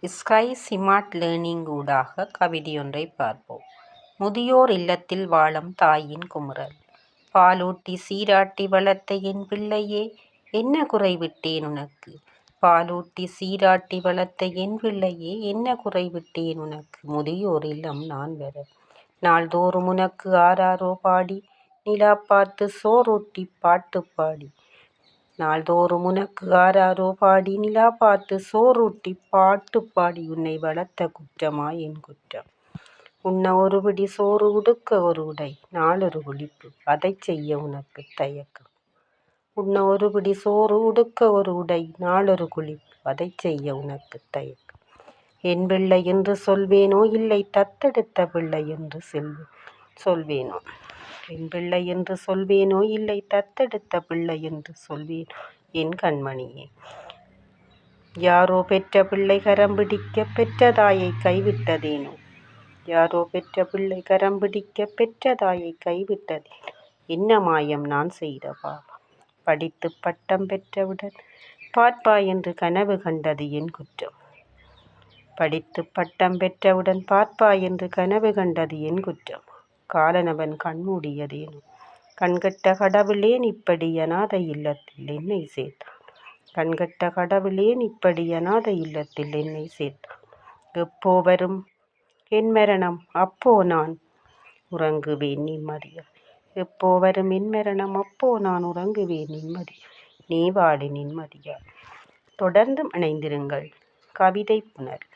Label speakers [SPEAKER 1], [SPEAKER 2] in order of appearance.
[SPEAKER 1] Sky smart learning ஊடாக கவிதையொன்றை பார்ப்போம். முதியோர் இல்லத்தில் வாழும் தாயின் குமுறல். பாலூட்டி சீராட்டி வளர்த்த என் பிள்ளையே, என்ன குறைவிட்டேன் உனக்கு? பாலூட்டி சீராட்டி வளர்த்த என் பிள்ளையே, என்ன குறைவிட்டேன் உனக்கு? முதியோர் இல்லம் நான் வர நாள்தோறும் உனக்கு ஆராரோ பாடி, நிலா பார்த்து சோறூட்டி பாட்டு பாடி. நாள்தோறும் உனக்கு ஆராரோ பாடி, நிலா பார்த்து சோறூட்டி பாட்டு பாடி. உன்னை வளர்த்த குற்றமா என் குற்றம்? உண்ண ஒரு பிடி சோறு, உடுக்க ஒரு உடை, நாளொரு குளிப்பு, அதை செய்ய உனக்கு தயக்கம். உண்ண ஒரு பிடி சோறு, உடுக்க ஒரு உடை, நாளொரு குளிப்பு, அதை செய்ய உனக்கு தயக்கம். என் பிள்ளை என்று சொல்வேனோ, இல்லை தத்தெடுத்த பிள்ளை என்று சொல்வேனோ? என் பிள்ளை என்று சொல்வேனோ, இல்லை தத்தெடுத்த பிள்ளை என்று சொல்வேனோ? என் கண்மணியே, யாரோ பெற்ற பிள்ளை கரம் பிடிக்க பெற்ற தாயை கைவிட்டதேனோ? யாரோ பெற்ற பிள்ளை கரம் பிடிக்க பெற்ற தாயை கைவிட்டதேனோ? என்ன மாயம் நான் செய்த பாவம்? படித்து பட்டம் பெற்றவுடன் பார்ப்பாய் என்று கனவு கண்டது என் குற்றம். படித்து பட்டம் பெற்றவுடன் பார்ப்பாய் என்று கனவு கண்டது என் குற்றம். காலனவன் கண்மூடியதேனோ? கண்கட்ட கடவுளேன் இப்படி அநாதை இல்லத்தில் என்னை சேர்த்தான்? கண்கட்ட கடவுளேன் இப்படி அநாதை இல்லத்தில் என்னை சேர்த்தான்? எப்போ வரும் என் மரணம், அப்போ நான் உறங்குவேன் நிம்மதியா? எப்போ வரும் என் மரணம், அப்போ நான் உறங்குவேன் நிம்மதியா? நீ வாடு நிம்மதியா? தொடர்ந்து இணைந்திருங்கள். கவிதை புனர்.